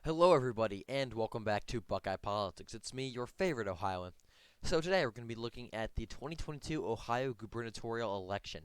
Hello, everybody, and welcome back to Buckeye Politics. It's me, your favorite Ohioan. So today we're going to be looking at the 2022 Ohio gubernatorial election.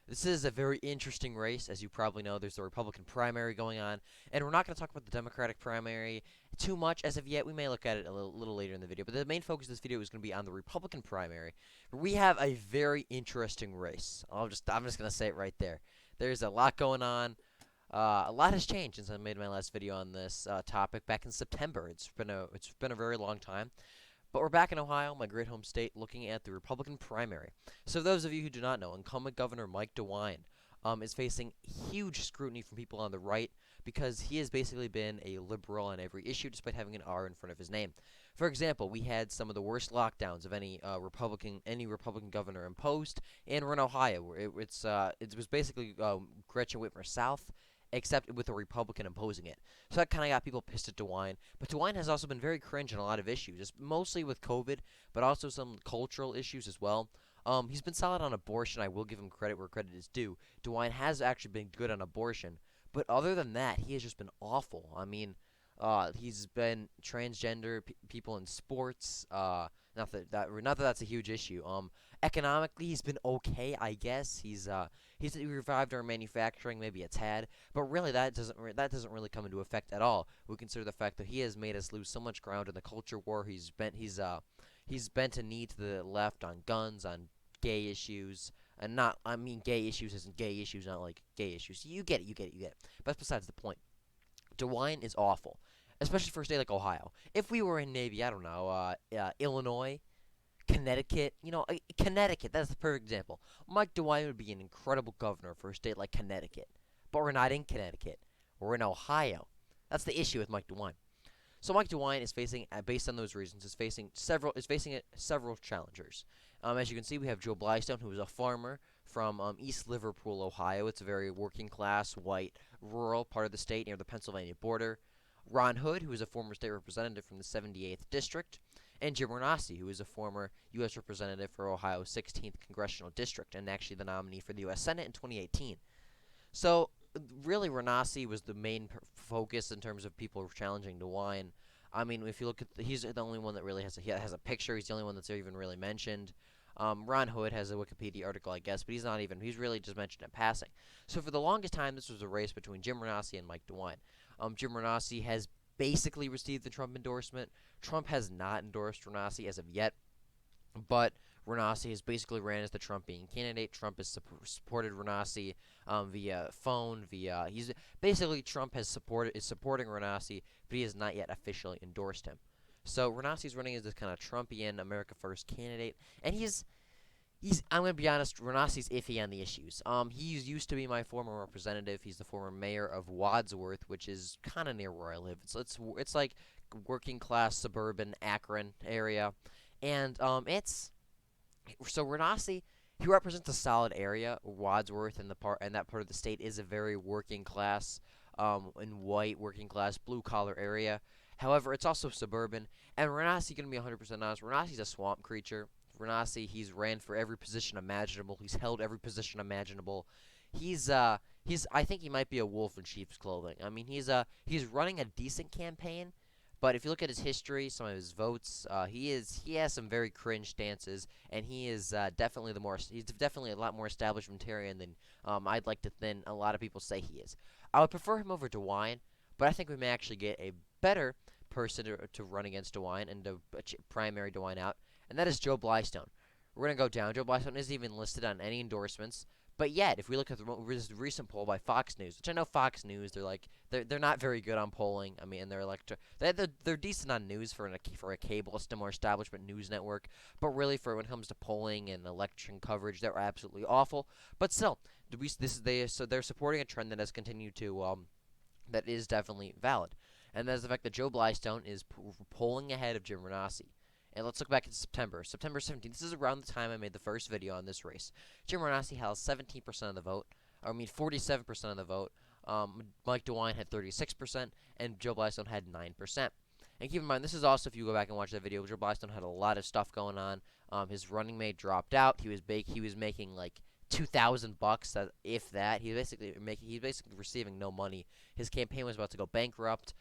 This is a very interesting race. As you probably know, there's the Republican primary going on, and we're not going to talk about the Democratic primary too much as of yet. We may look at it a little later in the video, but the main focus of this video is going to be on the Republican primary. We have a very interesting race. I'm just going to say it right there. There's a lot going on. A lot has changed since I made my last video on this topic back in September. It's been a very long time, but we're back in Ohio, my great home state, looking at the Republican primary. So, those of you who do not know, incumbent Governor Mike DeWine is facing huge scrutiny from people on the right because he has basically been a liberal on every issue, despite having an R in front of his name. For example, we had some of the worst lockdowns of any Republican governor imposed, and we're in Ohio. It was basically Gretchen Whitmer South except with a Republican opposing it. So that kind of got people pissed at DeWine. But DeWine has also been very cringe on a lot of issues, just mostly with COVID, but also some cultural issues as well. He's been solid on abortion. I will give him credit where credit is due. DeWine has actually been good on abortion, but other than that, he has just been awful. I mean, he's been transgender people in sports. Not that that's a huge issue. Economically, he's been okay, I guess. He's revived our manufacturing, maybe a tad, but really that doesn't really come into effect at all. We consider the fact that he has made us lose so much ground in the culture war. He's bent a knee to the left on guns, on gay issues, and not I mean gay issues isn't gay issues, not like gay issues. You get it, you get it, you get it. But that's besides the point. DeWine is awful, especially for a state like Ohio. If we were in maybe I don't know Illinois, Connecticut, Connecticut, that's the perfect example. Mike DeWine would be an incredible governor for a state like Connecticut. But we're not in Connecticut. We're in Ohio. That's the issue with Mike DeWine. So Mike DeWine is facing, based on those reasons, several challengers. As you can see, we have Joe Blystone, who is a farmer from East Liverpool, Ohio. It's a very working class, white, rural part of the state near the Pennsylvania border. Ron Hood, who is a former state representative from the 78th district, and Jim Renossi, who is a former U.S. representative for Ohio's 16th congressional district and actually the nominee for the U.S. Senate in 2018. So really, Renassi was the main focus in terms of people challenging DeWine. I mean, if you look at he's the only one that really has a picture. He's the only one that's even really mentioned. Ron Hood has a Wikipedia article, I guess, but he's not even. He's really just mentioned in passing. So for the longest time, this was a race between Jim Renassi and Mike DeWine. Jim Renassi has basically received the Trump endorsement. Trump has not endorsed Renassi as of yet, but Renassi has basically ran as the Trumpian candidate. Trump has supported Renassi via phone, via he's basically Trump is supporting Renassi, but he has not yet officially endorsed him. So Renassi's running as this kind of Trumpian America First candidate, and he's I'm gonna be honest, Renassi's iffy on the issues. He's used to be my former representative. He's the former mayor of Wadsworth, which is kind of near where I live. It's like working class suburban Akron area, and it's so Renassi, he represents a solid area. Wadsworth and that part of the state is a very working class, and white working class blue collar area. However, it's also suburban. And Renassi, gonna be 100% honest, Renassi's a swamp creature. Renassi, he's ran for every position imaginable. He's held every position imaginable. He's I think he might be a wolf in sheep's clothing. I mean, he's running a decent campaign, but if you look at his history, some of his votes, he has some very cringe stances, and he's definitely a lot more establishmentarian than I'd like to than a lot of people say he is. I would prefer him over DeWine, but I think we may actually get a better person to run against DeWine and to primary DeWine out, and that is Joe Blystone. We're gonna go down. Joe Blystone isn't even listed on any endorsements. But yet, if we look at the recent poll by Fox News, which I know Fox News, they're not very good on polling. I mean, they're decent on news for a cable, a more establishment news network. But really, for when it comes to polling and election coverage, they're absolutely awful. But still, they're supporting a trend that has continued to that is definitely valid, and that is the fact that Joe Blystone is polling ahead of Jim Renassi. And let's look back at September. September 17th. This is around the time I made the first video on this race. Jim Renassi held 17% of the vote. 47% of the vote. Mike DeWine had 36%, and Joe Blystone had 9%. And keep in mind, this is also, if you go back and watch that video, Joe Blystone had a lot of stuff going on. His running mate dropped out. He was making like $2,000, if that. He's basically receiving no money. His campaign was about to go bankrupt.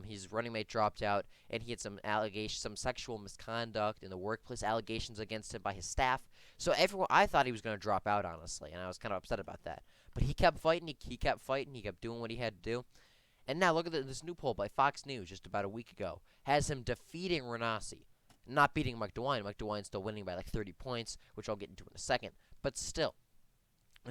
His running mate dropped out, and he had some allegations, some sexual misconduct in the workplace, allegations against him by his staff. So everyone, I thought he was going to drop out, honestly, and I was kind of upset about that. But he kept fighting. He kept fighting. He kept doing what he had to do. And now look at this new poll by Fox News just about a week ago. Has him defeating Renassi. Not beating Mike DeWine. Mike DeWine's still winning by like 30 points, which I'll get into in a second. But still,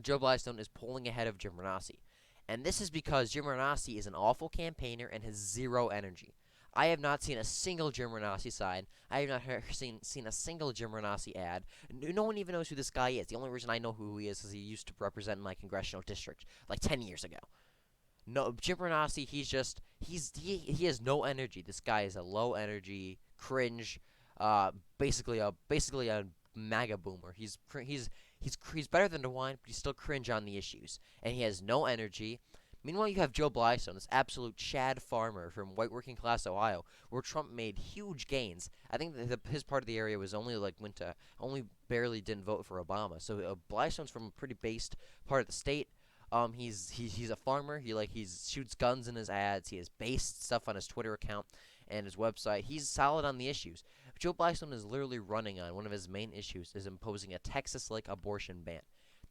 Joe Blystone is polling ahead of Jim Renassi. And this is because Jim Renassi is an awful campaigner and has zero energy. I have not seen a single Jim Renassi sign. I have not seen a single Jim Renassi ad. No one even knows who this guy is. The only reason I know who he is he used to represent my congressional district like 10 years ago. No, Jim Renassi, he has no energy. This guy is a low energy, cringe, basically a MAGA boomer. He's better than DeWine, but he's still cringe on the issues, and he has no energy. Meanwhile, you have Joe Blystone, this absolute Chad farmer from white working class Ohio, where Trump made huge gains. I think his part of the area was only only barely didn't vote for Obama. So Blystone's from a pretty based part of the state. He's a farmer. He shoots guns in his ads. He has based stuff on his Twitter account and his website. He's solid on the issues. Joe Blystone is literally running on one of his main issues is imposing a Texas-like abortion ban.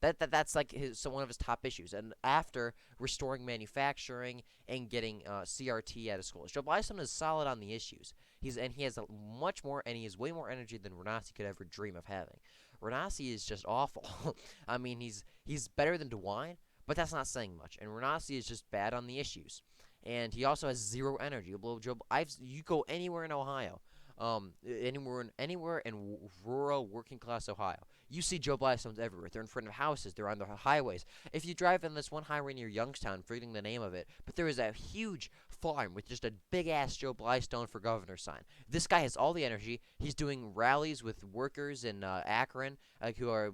That's like one of his top issues. And after restoring manufacturing and getting CRT out of schools, Joe Blystone is solid on the issues. He has he has way more energy than Renassi could ever dream of having. Renassi is just awful. I mean, he's better than DeWine, but that's not saying much. And Renassi is just bad on the issues. And he also has zero energy. You go anywhere in Ohio, anywhere in rural working class Ohio, you see Joe Blystones everywhere. They're in front of houses. They're on the highways. If you drive in this one highway near Youngstown, forgetting the name of it, but there is a huge farm with just a big-ass Joe Blystone for governor sign. This guy has all the energy. He's doing rallies with workers in Akron, who are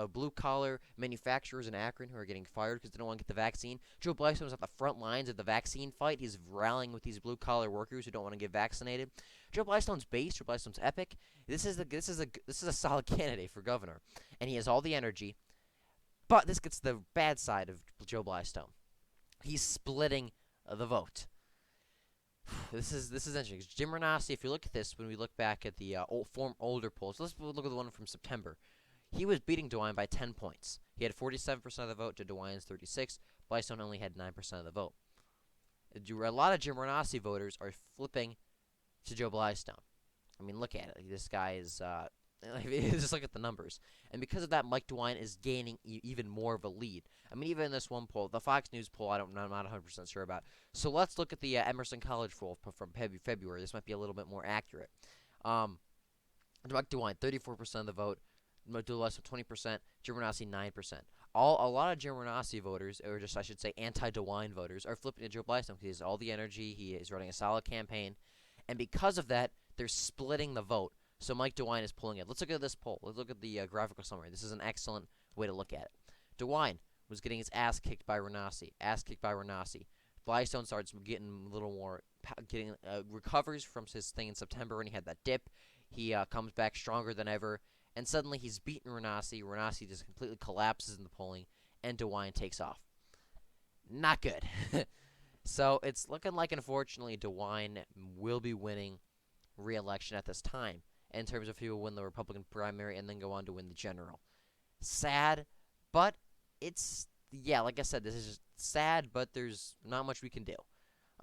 blue-collar manufacturers in Akron who are getting fired because they don't want to get the vaccine. Joe Blystone's at the front lines of the vaccine fight. He's rallying with these blue-collar workers who don't want to get vaccinated. Joe Blystone's base. Joe Blystone's epic. This is a solid candidate for governor, and he has all the energy. But this gets the bad side of Joe Blystone. He's splitting the vote. This is interesting. Jim Renassi, if you look at this, when we look back at the older polls, let's look at the one from September. He was beating DeWine by 10 points. He had 47% of the vote to DeWine's 36. Blystone only had 9% of the vote. A lot of Jim Renassi voters are flipping to Joe Blystone. I mean, look at it. This guy is just look at the numbers. And because of that, Mike DeWine is gaining even more of a lead. I mean, even in this one poll, the Fox News poll, I'm not 100% sure about. So let's look at the Emerson College poll from February. This might be a little bit more accurate. Mike DeWine, 34% of the vote. Blystone, 20%. Jim Renassi, 9%. A lot of Jim Renassi voters, or just I should say anti-DeWine voters, are flipping to Joe Blystone because he has all the energy. He is running a solid campaign. And because of that, they're splitting the vote. So Mike DeWine is pulling it. Let's look at this poll. Let's look at the graphical summary. This is an excellent way to look at it. DeWine was getting his ass kicked by Renassi. Blystone starts getting a little more, recovers from his thing in September when he had that dip. He comes back stronger than ever. And suddenly he's beaten Renassi. Renassi just completely collapses in the polling. And DeWine takes off. Not good. So it's looking like, unfortunately, DeWine will be winning re-election at this time in terms of he will win the Republican primary and then go on to win the general. Sad, but like I said, this is just sad, but there's not much we can do.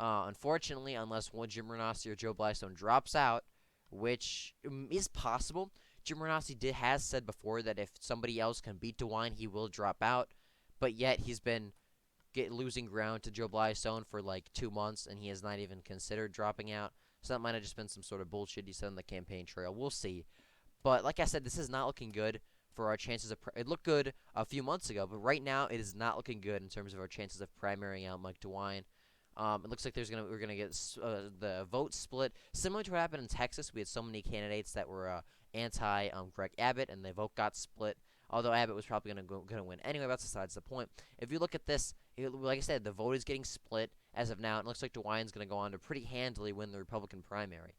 Unfortunately, unless Jim Renassi or Joe Blystone drops out, which is possible. Jim Renassi has said before that if somebody else can beat DeWine, he will drop out, but yet he's been losing ground to Joe Blystone for like 2 months, and he has not even considered dropping out. So that might have just been some sort of bullshit he said on the campaign trail. We'll see. But like I said, this is not looking good for our chances of... It looked good a few months ago, but right now it is not looking good in terms of our chances of primarying out Mike DeWine. It looks like we're gonna get the vote split, similar to what happened in Texas. We had so many candidates that were anti Greg Abbott, and the vote got split. Although Abbott was probably gonna win anyway. That's besides the point. If you look at this, like I said, the vote is getting split as of now. It looks like DeWine's gonna go on to pretty handily win the Republican primary.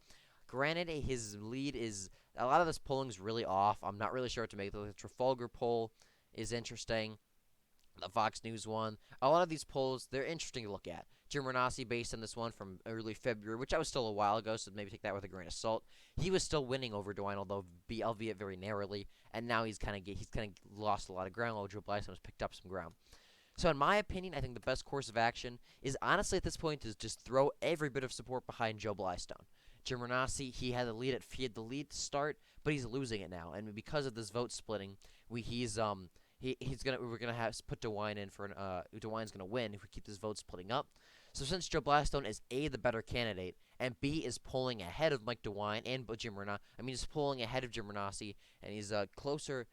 Granted, his lead is a lot of this polling is really off. I'm not really sure what to make. The Trafalgar poll is interesting. The Fox News one. A lot of these polls, they're interesting to look at. Jim Renassi, based on this one from early February, which I was still a while ago, so maybe take that with a grain of salt. He was still winning over DeWine, although albeit very narrowly, and now he's kind of lost a lot of ground, while Joe Blyson has picked up some ground. So in my opinion, I think the best course of action is honestly at this point is just throw every bit of support behind Joe Blystone. Jim Renassi, he had the lead to start, but he's losing it now, and because of this vote splitting, we're gonna have to put DeWine in for DeWine's gonna win if we keep this vote splitting up. So since Joe Blastone is A, the better candidate, and B, is polling ahead of Mike DeWine and Jim Renassi, he's polling ahead of Jim Renassi, and he's closer.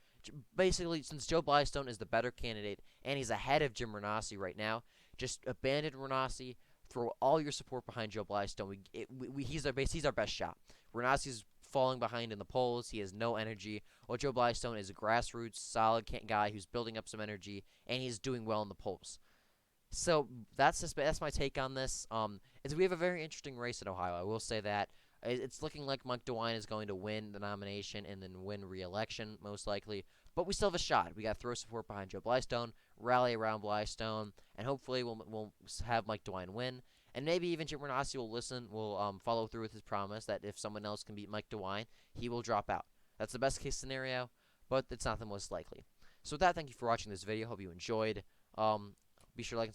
Basically, since Joe Blystone is the better candidate and he's ahead of Jim Renassi right now, just abandon Renassi. Throw all your support behind Joe Blystone. He's our best shot. Renassi's falling behind in the polls. He has no energy. While Joe Blystone is a grassroots, solid guy who's building up some energy, and he's doing well in the polls. So that's my take on this. We have a very interesting race in Ohio. I will say that it's looking like Mike DeWine is going to win the nomination and then win re-election most likely. But we still have a shot. We got to throw support behind Joe Blystone, rally around Blystone, and hopefully we'll have Mike DeWine win. And maybe even Jim Renassi will follow through with his promise that if someone else can beat Mike DeWine, he will drop out. That's the best case scenario, but it's not the most likely. So with that, thank you for watching this video. Hope you enjoyed. Be sure to like